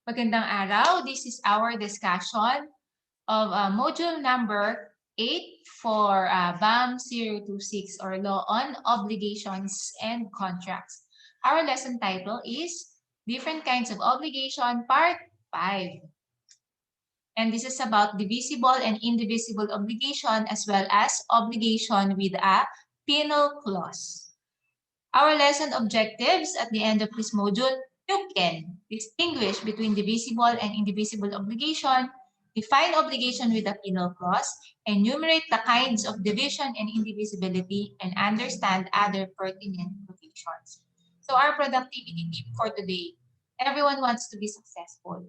Magandang araw. This is our discussion of module number 8 for BAM 026 or Law on Obligations and Contracts. Our lesson title is Different Kinds of Obligation Part 5. And this is about divisible and indivisible obligation as well as obligation with a penal clause. Our lesson objectives at the end of this module, you can distinguish between divisible and indivisible obligation, define obligation with a penal clause, enumerate the kinds of division and indivisibility, and understand other pertinent provisions. So our productivity tip for today, everyone wants to be successful.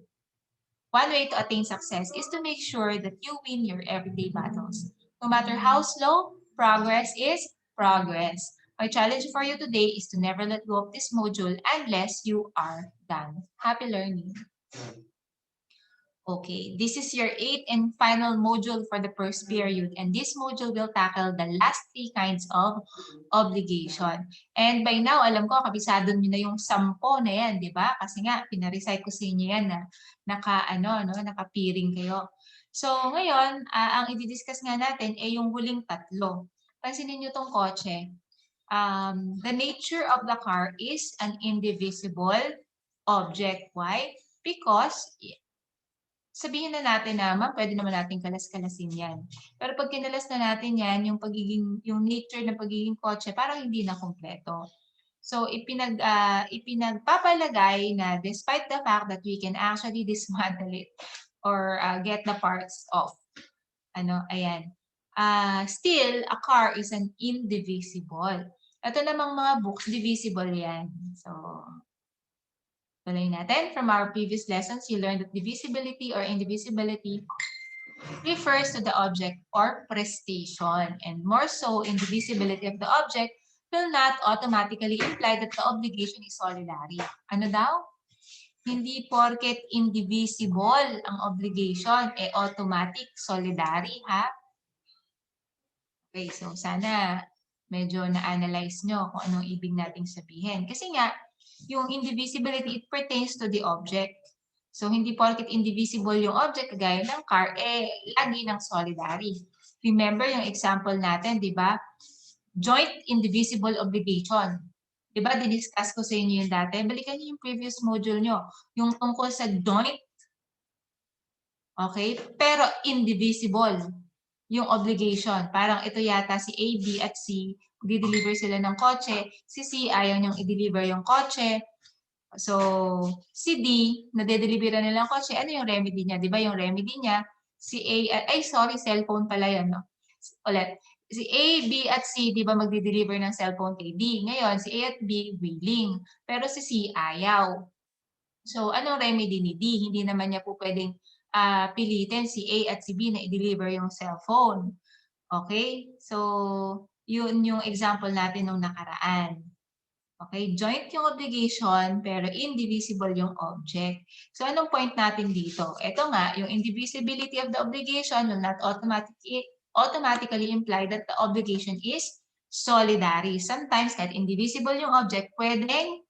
One way to attain success is to make sure that you win your everyday battles. No matter how slow, progress is progress. My challenge for you today is to never let go of this module unless you are done. Happy learning. Okay, this is your 8th and final module for the first period, and this module will tackle the last 3 kinds of obligation. And by now, alam ko, kabisado nyo na yung 10 na yan, di ba? Kasi nga, pinarecite ko sa inyo yan na nakapiring kayo. So, ngayon, ang i-discuss nga natin ay yung huling 3. Pansinin nyo tong kotse. The nature of the car is an indivisible object. Why? Because sabihin na natin na, ma'am, pwede naman natin kalas-kalasin yan. Pero pag kinalas na natin yan, yung nature ng pagiging kotse, parang hindi na kompleto. So, ipinagpapalagay na despite the fact that we can actually dismantle it or get the parts off. Ayan. Still, a car is an indivisible. Ito namang mga books, divisible yan. So, tuloy natin. From our previous lessons, you learned that divisibility or indivisibility refers to the object or prestation. And more so, indivisibility of the object will not automatically imply that the obligation is solidary. Ano daw? Hindi porket indivisible ang obligation, automatic solidary, ha? Okay, so sana medyo na-analyze nyo kung anong ibig nating sabihin. Kasi nga, yung indivisibility, it pertains to the object. So, hindi porket indivisible yung object, kagaya ng car, lagi ng solidary. Remember yung example natin, di ba? Joint indivisible obligation. Di ba, diniscuss ko sa inyo yung dati. Balikan niyo yung previous module nyo. Yung tungkol sa joint. Okay? Pero indivisible yung obligation. Parang ito yata si A, B, at C, di-deliver sila ng kotse. Si C, ayaw niyang i-deliver yung kotse. So, si D, na-deliver nila ng kotse, ano yung remedy niya? Di ba yung remedy niya, si A, cellphone pala yan, no? Ulit. Si A, B, at C, di ba magdi-deliver ng cellphone kay D? Ngayon, si A at B, willing. Pero si C, ayaw. So, anong remedy ni D? Hindi naman niya po pwedeng pilitin si A at si B na i-deliver yung cellphone. Okay? So, yun yung example natin nung nakaraan. Okay? Joint yung obligation, pero indivisible yung object. So, anong point natin dito? Ito nga, yung indivisibility of the obligation will not automatically imply that the obligation is solidary. Sometimes, kahit indivisible yung object, pwedeng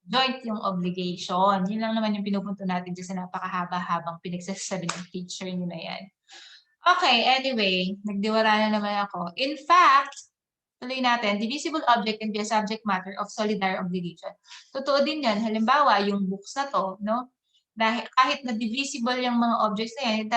joint yung obligation. Yun lang naman yung pinupunto natin dyan sa napakahaba-habang pinagsasabi ng teacher nyo na yan. Okay, anyway, nagdiwara na naman ako. In fact, tuloy natin, divisible object can be a subject matter of solidary obligation. Totoo din yan. Halimbawa, yung books na to, no? Dahil kahit na divisible yung mga objects na yan, it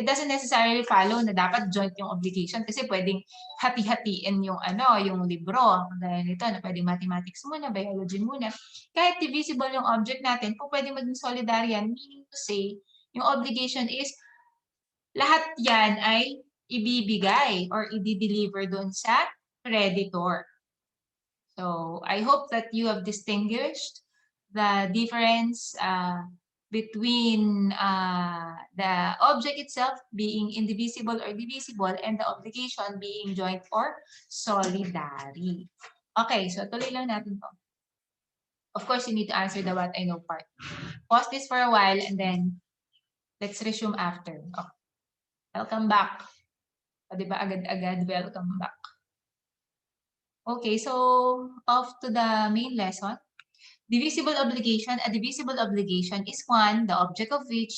doesn't necessarily follow na dapat joint yung obligation kasi pwedeng hati-hatiin yung yung libro. Kagaya nito na pwedeng mathematics muna, biology muna. Kahit divisible yung object natin, kung pwedeng maging solidary yan, meaning to say, yung obligation is lahat yan ay ibibigay or i-deliver doon sa creditor. So, I hope that you have distinguished the difference between the object itself being indivisible or divisible and the obligation being joint or solidary. Okay, so tuloy lang natin to. Of course, you need to answer the what I know part. Pause this for a while and then let's resume after. Okay. Welcome back. O, diba, agad-agad, welcome back. Okay, so off to the main lesson. Divisible obligation. A divisible obligation is one, the object of which,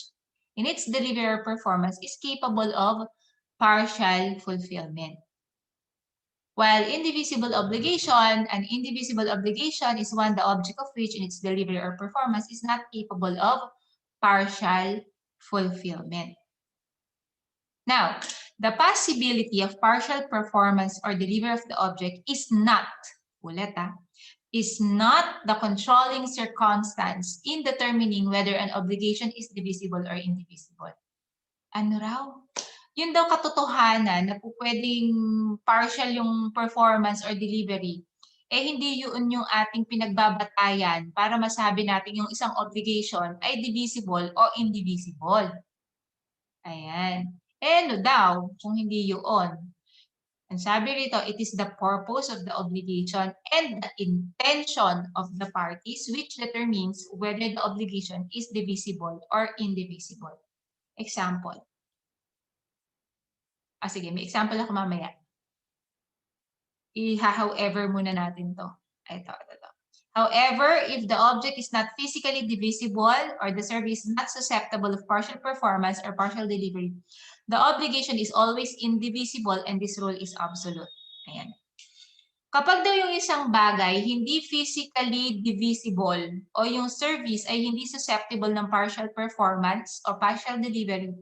in its delivery or performance, is capable of partial fulfillment. While indivisible obligation, an indivisible obligation is one, the object of which, in its delivery or performance, is not capable of partial fulfillment. Now, the possibility of partial performance or delivery of the object is not, ulit is not the controlling circumstance in determining whether an obligation is divisible or indivisible. Ano raw? Yun daw katotohanan na po pwedeng partial yung performance or delivery, eh hindi yun yung ating pinagbabatayan para masabi natin yung isang obligation ay divisible o indivisible. Ayan. Eh ano daw kung hindi yun? Ang sabi rito, it is the purpose of the obligation and the intention of the parties which determines whether the obligation is divisible or indivisible. Example. Sige, may example ako mamaya. However muna natin to. Ito. However, if the object is not physically divisible or the service is not susceptible of partial performance or partial delivery, the obligation is always indivisible and this rule is absolute. Ayan. Kapag daw yung isang bagay hindi physically divisible o yung service ay hindi susceptible ng partial performance or partial delivery,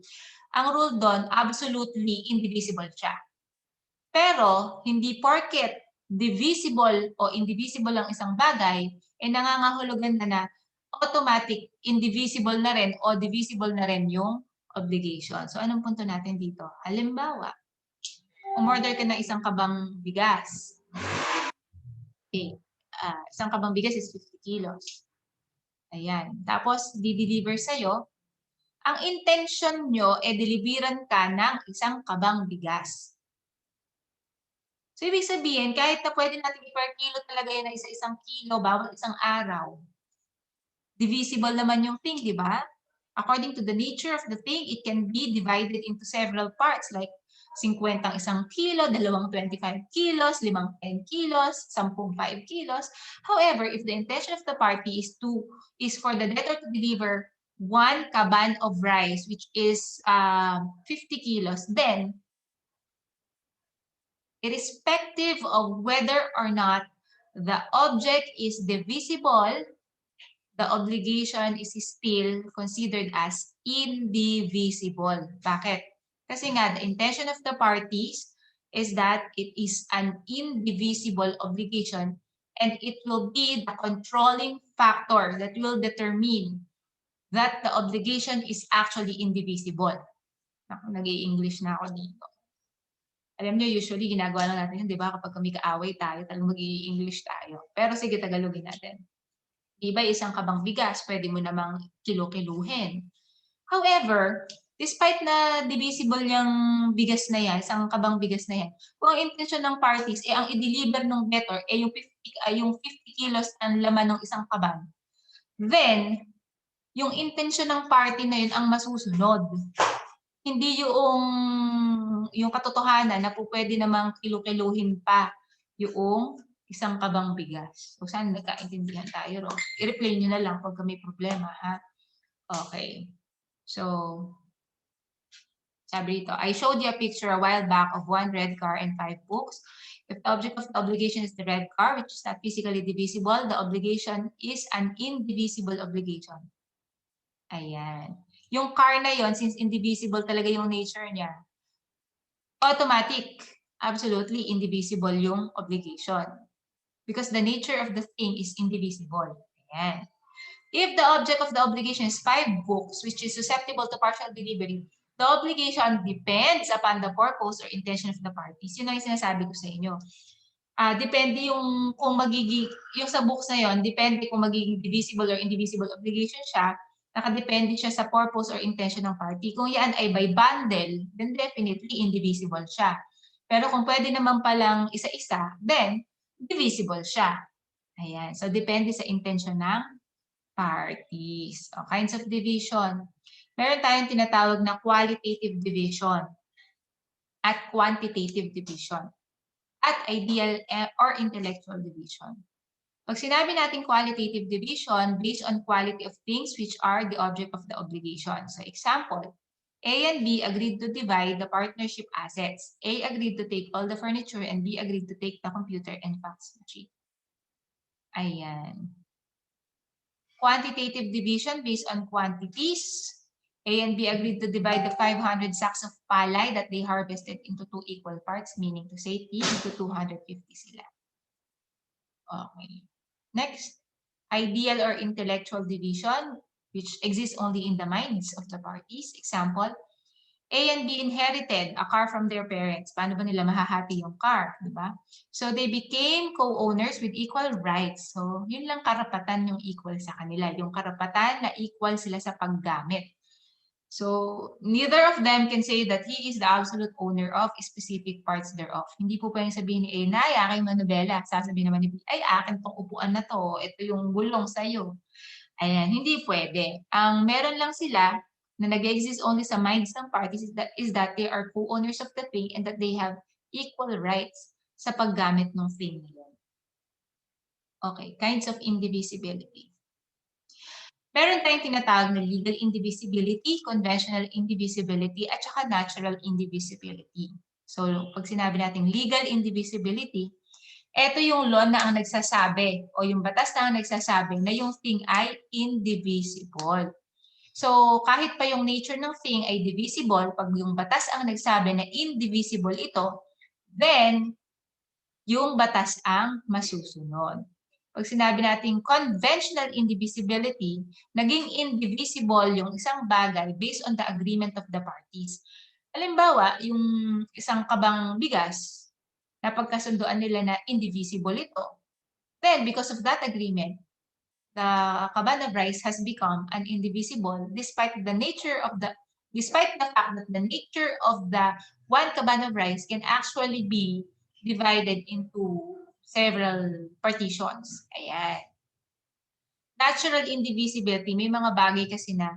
ang rule doon, absolutely indivisible siya. Pero, hindi porket divisible o indivisible ang isang bagay, eh nangangahulugan na automatic indivisible na rin o divisible na rin yung obligation. So, anong punto natin dito? Halimbawa, umorder ka ng isang kabang bigas. Okay. Isang kabang bigas is 50 kilos. Ayan. Tapos, di-deliver sa'yo. Ang intention nyo, deliveran ka ng isang kabang bigas. So, ibig sabihin, kahit na pwede natin i-per kilo talaga yan na isa-isang kilo bawat isang araw, divisible naman yung thing, di ba? According to the nature of the thing, it can be divided into several parts like 50 ang isang kilo, 25 kilos, 5 10 kilos, 10 5 kilos. However, if the intention of the party is for the debtor to deliver 1 kaban of rice, which is 50 kilos, then irrespective of whether or not the object is divisible, the obligation is still considered as indivisible. Bakit? Kasi nga, the intention of the parties is that it is an indivisible obligation and it will be the controlling factor that will determine that the obligation is actually indivisible. Nag-i-English na ako dito. Alam niyo, usually ginagawa lang natin yun, di ba? Kapag kami kaaway tayo, talagang mag-i-English tayo. Pero sige, Tagalogin natin. Diba, isang kabang bigas, pwede mo namang kilo-kiluhin. However, despite na divisible yung bigas na yan, isang kabang bigas na yan, kung ang intention ng parties, ang i-deliver ng debtor, yung 50 kilos ang laman ng isang kabang, then, yung intention ng party na yun ang masusunod. Hindi yung katotohanan na po pwede namang kilo-kiluhin pa yung isang kabang bigas. So, saan nagkaintindihan tayo, Ro? I-replay nyo na lang pag may problema, ha? Okay. So, sabi dito, I showed you a picture a while back of 1 red car and 5 books. If the object of the obligation is the red car, which is not physically divisible, the obligation is an indivisible obligation. Ayan. Yung car na yon, since indivisible talaga yung nature niya, automatic, absolutely indivisible yung obligation. Because the nature of the thing is indivisible. Ayan. If the object of the obligation is 5 books, which is susceptible to partial delivery, the obligation depends upon the purpose or intention of the parties. Yun ang sinasabi ko sa inyo. Depende yung kung magiging, yung sa books na yon, depende kung magiging divisible or indivisible obligation siya, nakadepende siya sa purpose or intention ng party. Kung yan ay by bundle, then definitely indivisible siya. Pero kung pwede naman palang isa-isa, then divisible siya. Ayan. So, depende sa intention ng parties. Kinds of division. Meron tayong tinatawag na qualitative division at quantitative division at ideal or intellectual division. Pag sinabi natin qualitative division, based on quality of things which are the object of the obligation. So example, A and B agreed to divide the partnership assets. A agreed to take all the furniture and B agreed to take the computer and fax machine. Ayan. Quantitative division based on quantities. A and B agreed to divide the 500 sacks of palay that they harvested into 2 equal parts, meaning to say T into 250 sila. Okay. Next, ideal or intellectual division, which exists only in the minds of the parties. Example, A and B inherited a car from their parents. Paano ba nila mahahati yung car, di ba? So they became co-owners with equal rights. So yun lang karapatan yung equal sa kanila. Yung karapatan na equal sila sa paggamit. So neither of them can say that he is the absolute owner of specific parts thereof. Hindi po pwedeng sabihin ni A na, ay, aking manubela. Sasabihin naman ni B, ay, akin tong upuan na to. Ito yung gulong sa'yo. Ayan, hindi pwede. Ang meron lang sila na nag-exist only sa minds ng parties is that they are co-owners of the thing and that they have equal rights sa paggamit ng thing na yun. Okay, kinds of indivisibility. Meron tayong tinatawag na legal indivisibility, conventional indivisibility, at saka natural indivisibility. So, pag sinabi natin legal indivisibility, ito yung law na ang nagsasabi o yung batas na ang nagsasabi na yung thing ay indivisible. So, kahit pa yung nature ng thing ay divisible, pag yung batas ang nagsabi na indivisible ito, then yung batas ang masusunod. Pag sinabi natin conventional indivisibility, naging indivisible yung isang bagay based on the agreement of the parties. Halimbawa, yung isang kabang bigas, napagkasunduan nila na indivisible ito. Then, because of that agreement, the kaban of rice has become an indivisible despite the fact that the nature of the one kaban of rice can actually be divided into several partitions. Ayan. Natural indivisibility, may mga bagay kasi na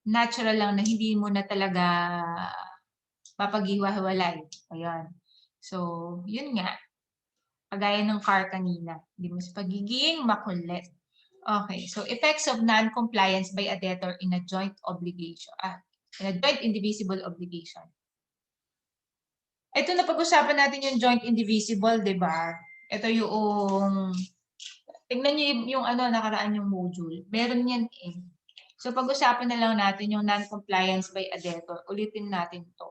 natural lang na hindi mo na talaga papaghiwa-hiwalay. Ayan. So, yun nga. Kagaya ng car kanina. Hindi mo sa pagiging makulit. Okay. So, effects of non-compliance by a debtor in a joint obligation. In a joint indivisible obligation. Ito na pag-usapan natin yung joint indivisible, di ba? Ito yung, tingnan nyo yung nakaraan yung module. Meron yan eh. So, pag-usapan na lang natin yung non-compliance by a debtor. Ulitin natin to.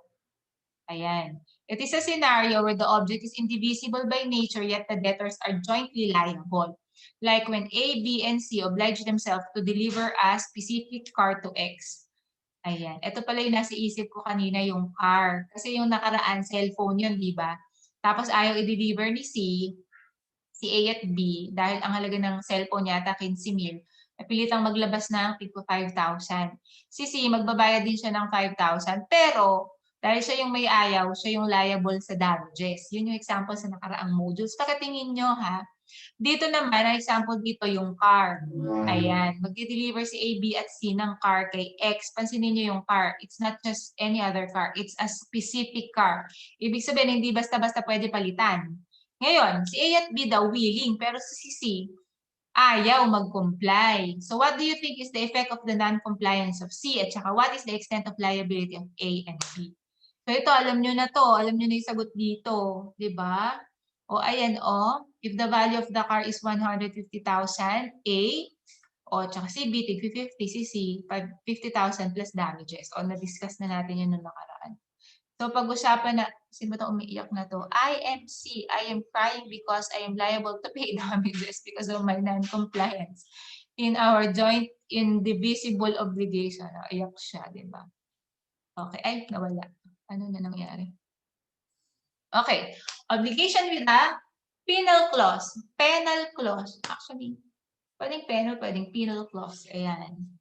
Ayan. It is a scenario where the object is indivisible by nature yet the debtors are jointly liable. Like when A, B, and C oblige themselves to deliver a specific car to X. Ayan. Ito pala yung nasa isip ko kanina, yung car. Kasi yung nakaraan, cellphone yun, di ba? Tapos ayaw i-deliver ni C, si A at B, dahil ang halaga ng cellphone yata 15,000, napilitang maglabas ng tig 5,000. Si C, magbabayad din siya ng 5,000, pero dahil siya yung may ayaw, siya yung liable sa damages. Yun yung example sa nakaraang modules. Pagkatingin nyo ha, dito naman, ang example dito yung car. Ayan, magdi-deliver si A, B at C ng car kay X. Pansinin nyo yung car. It's not just any other car. It's a specific car. Ibig sabihin, hindi basta-basta pwede palitan. Ngayon, si A at B daw willing, pero si C ayaw mag-comply. So what do you think is the effect of the non-compliance of C? At saka what is the extent of liability of A and B? So ito, alam nyo na to. Alam nyo na yung sagot dito. Diba? O ayan o. If the value of the car is 150,000, A, o tsaka si B, tig 50, si C, 50,000 plus damages. O na-discuss na natin yun nung nakaraan. So pag-usapan na, sino ba ito umiiyak na to? I am C. I am crying because I am liable to pay damages because of my non-compliance in our joint indivisible obligation. Iyak siya, di ba? Okay. Ay, nawala. Ano na nangyari? Okay. Obligation with a penal clause. Penal clause. Actually, pwedeng penal, pwedeng penal clause. Ayan.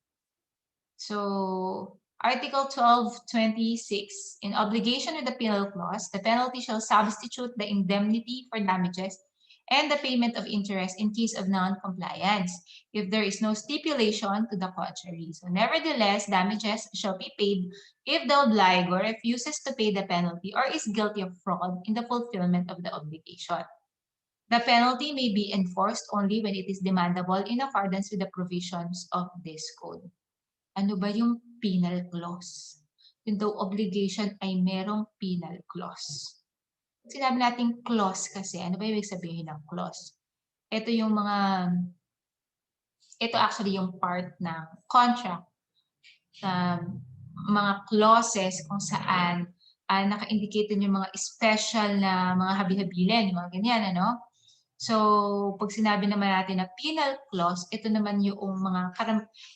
So, Article 1226. In obligation with the penal clause, the penalty shall substitute the indemnity for damages and the payment of interest in case of non-compliance, if there is no stipulation to the contrary. So, nevertheless, damages shall be paid if the obligor refuses to pay the penalty or is guilty of fraud in the fulfillment of the obligation. The penalty may be enforced only when it is demandable in accordance with the provisions of this code. Ano ba yung penal clause? Yung daw obligation ay merong penal clause. Sinabi natin clause kasi, ano ba ibig sabihin ng clause? Ito actually yung part ng contract. Mga clauses kung saan naka-indicate yung mga special na mga habi-habilin, yung mga ganyan, ano? So, pag sinabi naman natin na penal clause, ito naman yung mga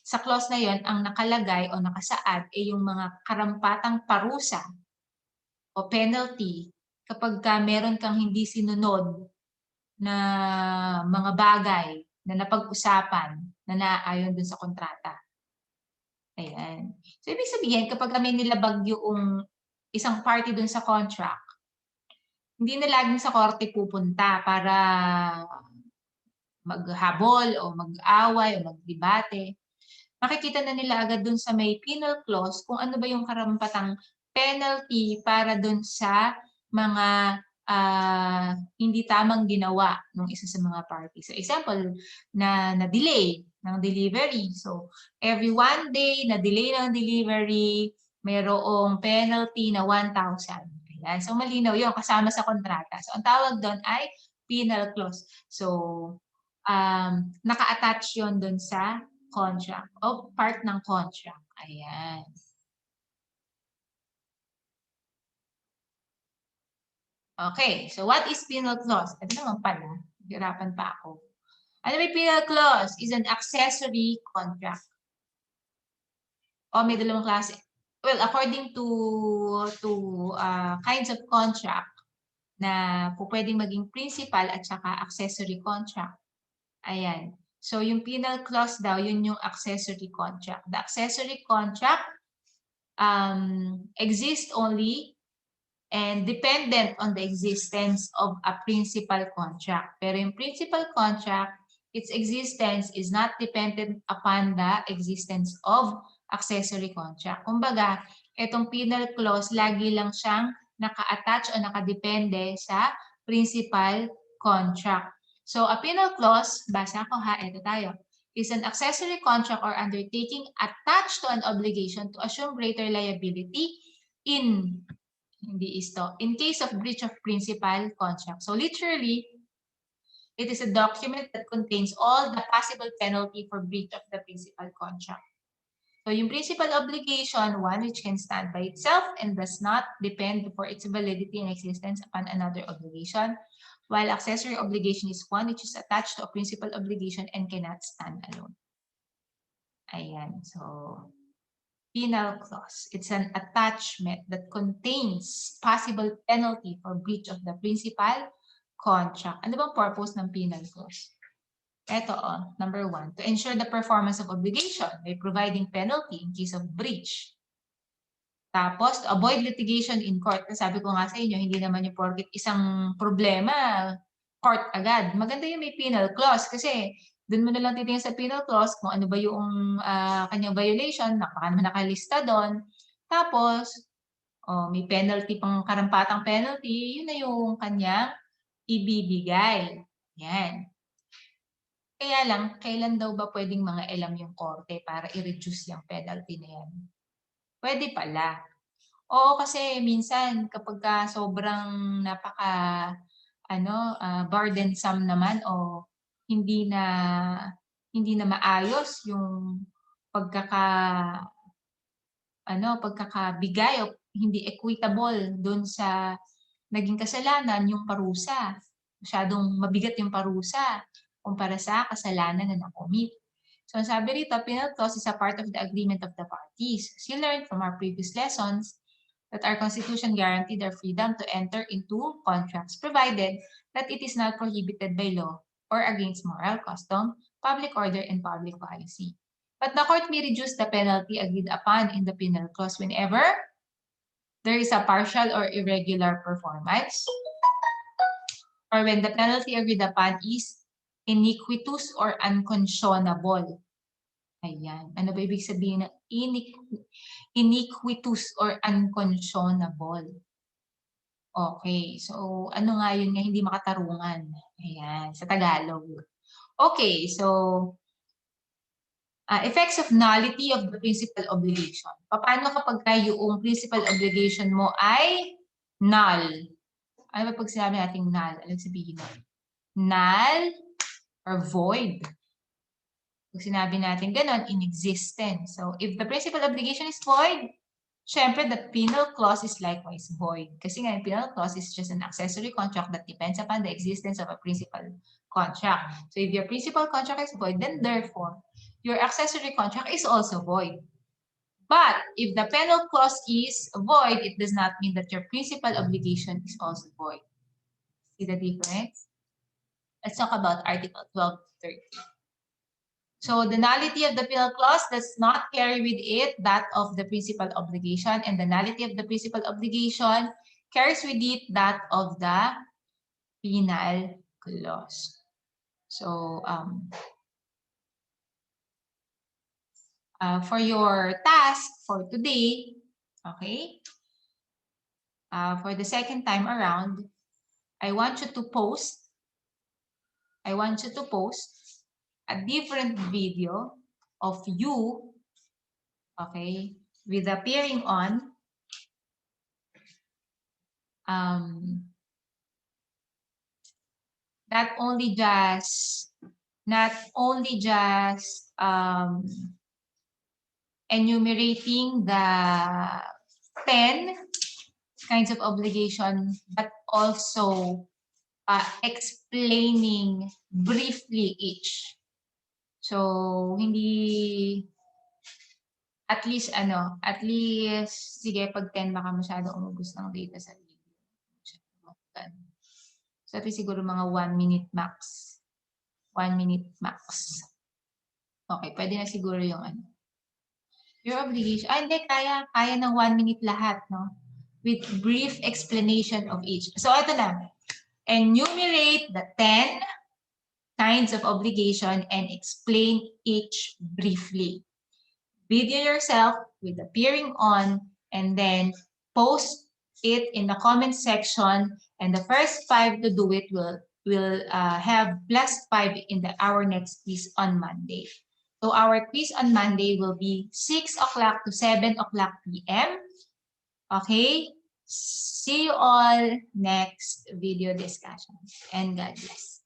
sa clause na yon ang nakalagay o nakasaad ay yung mga karampatang parusa o penalty kapag meron kang hindi sinunod na mga bagay na napag-usapan na naaayon dun sa kontrata. Ayan. So, ibig sabihin, kapag may nilabag yung isang party dun sa contract, hindi na laging sa korte pupunta para maghabol o mag-away o magdebate. Makikita na nila agad dun sa may penal clause kung ano ba yung karampatang penalty para dun sa mga hindi tamang ginawa ng isa sa mga parties. So example, na-delay ng delivery. So every 1 day na delay ng delivery, mayroong penalty na 1,000. Ayan. So malinaw yun, kasama sa kontrata. So ang tawag doon ay penal clause. So naka-attach yun doon sa contract o part ng contract. Ayan. Okay, so what is penal clause? Ito naman pala, hirapan pa ako. Ano may penal clause? Is an accessory contract. O may dalawang klase. Well, according to kinds of contract na po pwedeng maging principal at saka accessory contract. Ayan. So yung penal clause daw, yun yung accessory contract. The accessory contract exists only and dependent on the existence of a principal contract. Pero yung principal contract, its existence is not dependent upon the existence of accessory contract. Kumbaga, itong penal clause, lagi lang siyang naka-attach o nakadepende sa principal contract. So, a penal clause, basa ko ha, ito tayo, is an accessory contract or undertaking attached to an obligation to assume greater liability in case of breach of principal contract. So literally, it is a document that contains all the possible penalty for breach of the principal contract. So yung principal obligation, one which can stand by itself and does not depend for its validity and existence upon another obligation, while accessory obligation is one which is attached to a principal obligation and cannot stand alone. Ayan, so penal clause. It's an attachment that contains possible penalty for breach of the principal contract. Ano bang purpose ng penal clause? Ito, number 1, to ensure the performance of obligation by providing penalty in case of breach. Tapos, to avoid litigation in court. Sabi ko nga sa inyo, hindi naman yung porket isang problema, court agad. Maganda yung may penal clause kasi doon mo na lang titingin sa penal clause kung ano ba yung kanyang violation, baka naman nakalista doon. Tapos, may penalty pang karampatang penalty, yun na yung kanyang ibibigay. Yan. Kaya lang, kailan daw ba pwedeng mga elam yung korte para i-reduce yung penalty na yan? Pwede pala. Oo, kasi minsan kapag sobrang burdensome naman o hindi na maayos yung pagkakabigay o hindi equitable doon sa naging kasalanan yung parusa. Masyadong mabigat yung parusa kumpara sa kasalanan na nakomit. So sabi rito, penal clause is a part of the agreement of the parties. As you learned from our previous lessons, that our Constitution guaranteed their freedom to enter into contracts, provided that it is not prohibited by law or against moral custom, public order, and public policy. But the court may reduce the penalty agreed upon in the penal clause whenever there is a partial or irregular performance, or when the penalty agreed upon is iniquitous or unconscionable. Ayan. Ano ba ibig sabihin ng iniquitous or unconscionable? Okay, so ano nga yun nga hindi makatarungan? Ayan, sa Tagalog. Okay, so effects of nullity of the principal obligation. Paano kapag yung principal obligation mo ay null? Ano ba pag sinabi natin null? Anong sabihin mo? Null or void? Pag sinabi natin ganon, inexistent. So, if the principal obligation is void, syempre, the penal clause is likewise void. Kasi nga, penal clause is just an accessory contract that depends upon the existence of a principal contract. So, if your principal contract is void, then therefore, your accessory contract is also void. But if the penal clause is void, it does not mean that your principal obligation is also void. See the difference? Let's talk about Article 1230. So the nullity of the penal clause does not carry with it that of the principal obligation, and the nullity of the principal obligation carries with it that of the penal clause. So for your task for today, okay, for the second time around, I want you to post a different video of you, okay, with appearing on not only just enumerating the 10 kinds of obligation, but also explaining briefly each. So, hindi, at least, sige, pag 10 baka masyado umubos ng data sa video. So, at least siguro mga 1 minute max. 1 minute max. Okay, pwede na siguro yung your obligation. Hindi, kaya ng 1 minute lahat, no? With brief explanation of each. So, ito na. Enumerate the 10 kinds of obligation and explain each briefly. Video yourself with appearing on and then post it in the comment section, and the first 5 to do it will have +5 in our next quiz on Monday. So our quiz on Monday will be 6 o'clock to 7 o'clock p.m. Okay? See you all next video discussion. And God bless.